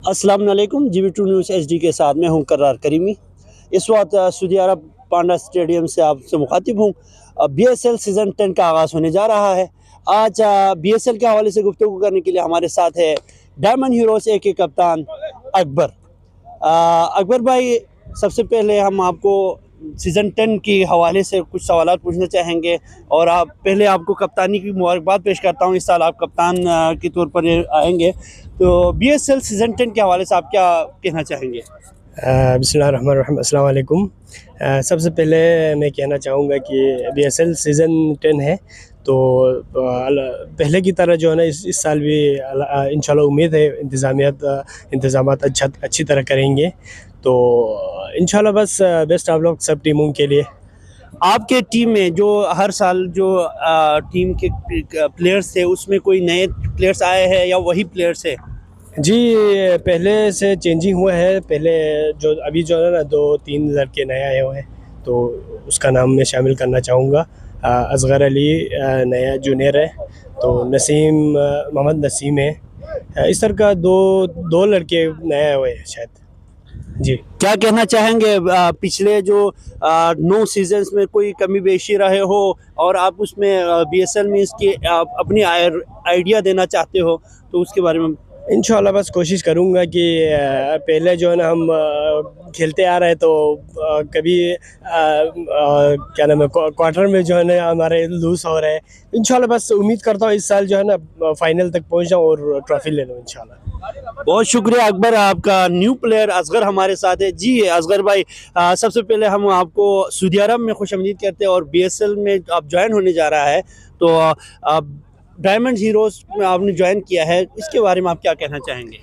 अस्सलाम वालेकुम। GB2 news HD के साथ मैं हूं करार करीमी। इस वक्त सऊदी अरब पांडा स्टेडियम से आपसे मुखातिब हूं। BSL सीज़न 10 का आगाज़ होने जा रहा है। आज BSL के हवाले से गुफ्तगू करने के लिए हमारे साथ है डायमंड हीरोज़ ए के कप्तान अकबर। अकबर भाई, सबसे पहले हम आपको सीज़न 10 के हवाले से कुछ सवालात पूछना चाहेंगे और आपको कप्तानी की मुबारकबाद पेश करता हूँ। इस साल आप कप्तान के तौर पर आएंगे, तो BSL सीज़न 10 के हवाले से आप क्या कहना चाहेंगे? बिस्मिल्लाहिर्रहमानिर्रहीम, अस्सलाम वालेकुम। सबसे पहले मैं कहना चाहूँगा कि BSL सीज़न 10 है, तो पहले की तरह जो है ना इस साल भी इंशाल्लाह उम्मीद है इंतज़ामात अच्छी तरह करेंगे, तो इंशाल्लाह बस बेस्ट आप लोग सब टीमों के लिए। आपके टीम में जो हर साल जो टीम के प्लेयर्स थे, उसमें कोई नए प्लेयर्स आए हैं या वही प्लेयर्स है? जी, पहले से चेंजिंग हुआ है। पहले जो अभी जो है ना 2-3 लड़के नए आए हुए हैं, तो उसका नाम मैं शामिल करना चाहूँगा। असगर अली नया जूनियर है, तो मोहम्मद नसीम है। इस तरह का दो लड़के नए आए हुए हैं शायद। जी, क्या कहना चाहेंगे, पिछले जो 9 सीजन्स में कोई कमी बेशी रहे हो और आप उसमें BSL में इसकी आप अपनी आइडिया देना चाहते हो, तो उसके बारे में? इंशाल्लाह बस कोशिश करूँगा कि पहले जो है ना हम खेलते आ रहे, तो कभी क्या नाम है, क्वार्टर में जो है ना हमारे लूज हो रहे हैं। इंशाल्लाह बस उम्मीद करता हूँ इस साल जो है ना फाइनल तक पहुँच जाऊँ और ट्रॉफी ले लूँ इंशाल्लाह। बहुत शुक्रिया अकबर। आपका न्यू प्लेयर असगर हमारे साथ है। जी असगर भाई, सबसे पहले हम आपको सऊदी अरब में खुशामदीद करते हैं और BSL में आप ज्वाइन होने जा रहा है, तो डायमंड हीरोज़ में आपने ज्वाइन किया है, इसके बारे में आप क्या कहना चाहेंगे?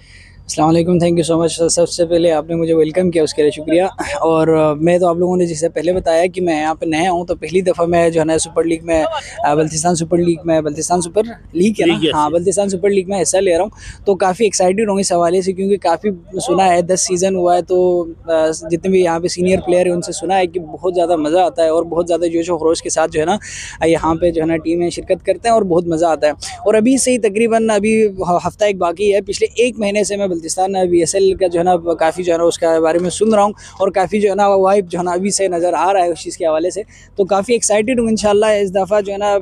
अस्सलाम वालेकुम, थैंक यू सो मच। सबसे पहले आपने मुझे वेलकम किया, उसके लिए शुक्रिया। और मैं तो आप लोगों ने जैसे पहले बताया कि मैं यहाँ पे नया हूँ, तो पहली दफ़ा मैं जो है ना सुपर लीग में बल्तिस्तान सुपर लीग है ना, हाँ, बल्तिस्तान सुपर लीग में हिस्सा ले रहा हूँ। तो काफ़ी एक्साइटेड हूँ इस हवाले से, क्योंकि काफ़ी सुना है 10 सीज़न हुआ है, तो जितने भी यहाँ पे सीनियर प्लेयर हैं उनसे सुना है कि बहुत ज़्यादा मज़ा आता है और बहुत ज़्यादा जोश व खरोश के साथ जो है ना यहाँ पे जो है ना टीमें शिरकत करते हैं और बहुत मज़ा आता है। और अभी से ही तकरीबन अभी हफ्ता एक बाकी है। पिछले 1 महीने से मैं बल्तिस्तान BSL का जो है ना काफ़ी जो है ना उसके बारे में सुन रहा हूँ और काफ़ी जो है ना वाइब जो है ना अभी से नज़र आ रहा है उस चीज़ के हवाले से। तो काफ़ी एक्साइटेड हूँ। इंशाल्लाह इस दफ़ा जो है ना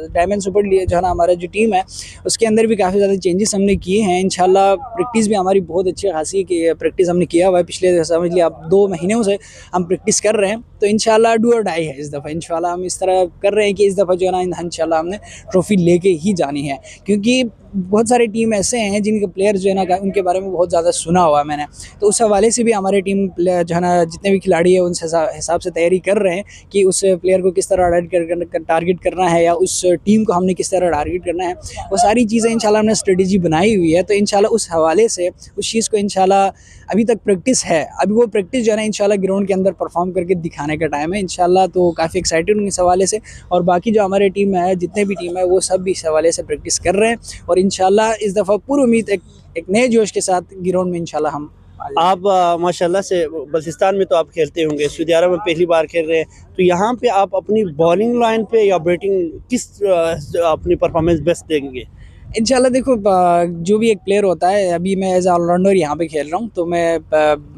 डायमंड सुपर लीग जो है ना हमारा जो टीम है उसके अंदर भी काफ़ी ज़्यादा चेंजेस हमने किए हैं। इंशाल्लाह प्रैक्टिस भी हमारी बहुत अच्छी खासी की प्रैक्टिस हमने किया हुआ है। पिछले समझ लिया आप 2 महीनों से हम प्रैक्टिस कर रहे हैं, तो इंशाल्लाह डू और डाई है इस दफ़ा। इंशाल्लाह हम इस तरह कर रहे हैं कि इस दफ़ा जो है ना इंशाल्लाह हमने ट्रॉफी लेके ही जानी है, क्योंकि बहुत सारे टीम ऐसे हैं जिनके प्लेयर जो है ना उनके बारे में बहुत ज़्यादा सुना हुआ है मैंने। तो उस हवाले से भी हमारे टीम प्लेयर जो है ना जितने भी खिलाड़ी हैं उनसे हिसाब से तैयारी कर रहे हैं कि उस प्लेयर को किस तरह टारगेट करना है या उस टीम को हमने किस तरह टारगेट करना है। वो सारी चीज़ें इंशाल्लाह हमने स्ट्रेटेजी बनाई हुई है। तो इंशाल्लाह उस हवाले से उस चीज़ को इंशाल्लाह अभी तक प्रैक्टिस है, अभी वो प्रैक्टिस जो है ना इंशाल्लाह ग्राउंड के अंदर परफॉर्म करके दिखाने का टाइम है इंशाल्लाह। तो काफ़ी एक्साइटेड हूँ इस हवाले से। और बाकी जो हमारे टीम में है, जितने भी टीम है, वो सब भी इस हवाले से प्रैक्टिस कर रहे हैं और इंशाल्लाह इस दफ़ा पूरी उम्मीद एक नए जोश के साथ ग्राउंड में इंशाल्लाह हम। आप माशाल्लाह से बल्तिस्तान में तो आप खेलते होंगे, सऊदी अरब में पहली बार खेल रहे हैं, तो यहाँ पे आप अपनी बॉलिंग लाइन पे या बैटिंग किस अपनी परफॉर्मेंस बेस्ट देंगे? इंशाल्लाह देखो, जो भी एक प्लेयर होता है, अभी मैं एज ऑलराउंडर यहाँ पे खेल रहा हूँ, तो मैं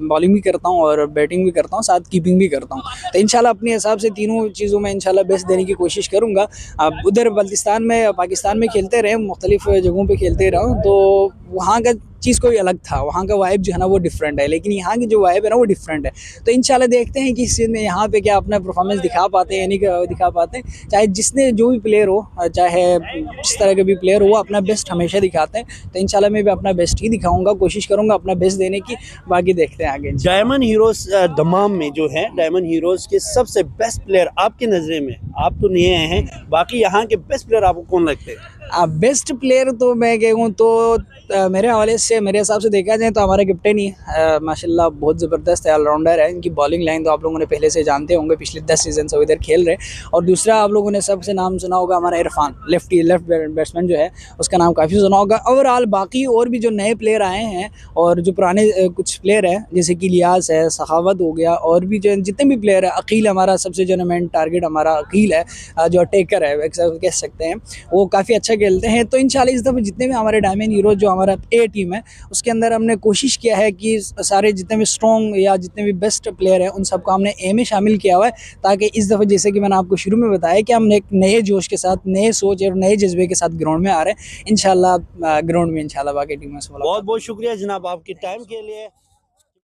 बॉलिंग भी करता हूँ और बैटिंग भी करता हूँ, साथ कीपिंग भी करता हूँ। तो इंशाल्लाह अपने हिसाब से तीनों चीज़ों में इंशाल्लाह बेस्ट देने की कोशिश करूँगा। अब उधर बल्तिस्तान में पाकिस्तान में खेलते रहे, मुख्तलिफ जगहों पर खेलते रहा हूँ, तो वहाँ का चीज़ कोई अलग था, वहाँ का वाइब जो है ना वो डिफरेंट है, लेकिन यहाँ की जो वाइब है ना वो डिफरेंट है। तो इंशाल्लाह देखते हैं कि इस चीज़ में यहाँ पे क्या अपना परफॉर्मेंस दिखा पाते हैं या नहीं दिखा पाते हैं। चाहे जिसने जो भी प्लेयर हो, चाहे जिस तरह के भी प्लेयर हो, वो अपना बेस्ट हमेशा दिखाते हैं। तो इंशाल्लाह मैं भी अपना बेस्ट ही दिखाऊंगा, कोशिश करूँगा अपना बेस्ट देने की। बाकी देखते हैं आगे। डायमंड हीरोज़ दमाम में जो है, डायमंड हीरोज़ के सबसे बेस्ट प्लेयर आपकी नज़रें में, आप तो नए हैं, बाकी यहाँ के बेस्ट प्लेयर आपको कौन लगते हैं? बेस्ट प्लेयर तो मैं कहूँ तो मेरे हवाले से, मेरे हिसाब से देखा जाए तो हमारे कैप्टन ही माशाल्लाह बहुत ज़बरदस्त है, ऑलराउंडर है। इनकी बॉलिंग लाइन तो आप लोगों ने पहले से जानते होंगे, पिछले 10 सीज़न से वो इधर खेल रहे हैं। और दूसरा आप लोगों ने सबसे नाम सुना होगा हमारा इरफान, लेफ्ट बैट्समैन जो है, उसका नाम काफ़ी सुना होगा। ओवरऑल बाकी और भी जो नए प्लेयर आए हैं और जो पुराने कुछ प्लेयर हैं, जैसे कि लियाज है, सखावत हो गया, और भी जो जितने भी प्लेयर है, अकील हमारा सबसे जो मेन टारगेट हमारा अकील है, जो अटैकर है कह सकते हैं, वो काफ़ी अच्छा अच्छा खेलते हैं। तो इंशाल्लाह इस दफ़े जितने भी हमारे डायमंड हीरो जो हमारा ए टीम है उसके अंदर हमने कोशिश किया है कि सारे जितने भी स्ट्रॉन्ग या जितने भी बेस्ट प्लेयर हैं उन सबको हमने ए में शामिल किया हुआ है, ताकि इस दफ़े जैसे कि मैंने आपको शुरू में बताया कि हम एक नए जोश के साथ, नए सोच और नए जज्बे के साथ ग्राउंड में आ रहे हैं। इंशाल्लाह ग्राउंड में इंशाल्लाह बाकी टीमों से बहुत बहुत शुक्रिया जनाब आपके टाइम के लिए।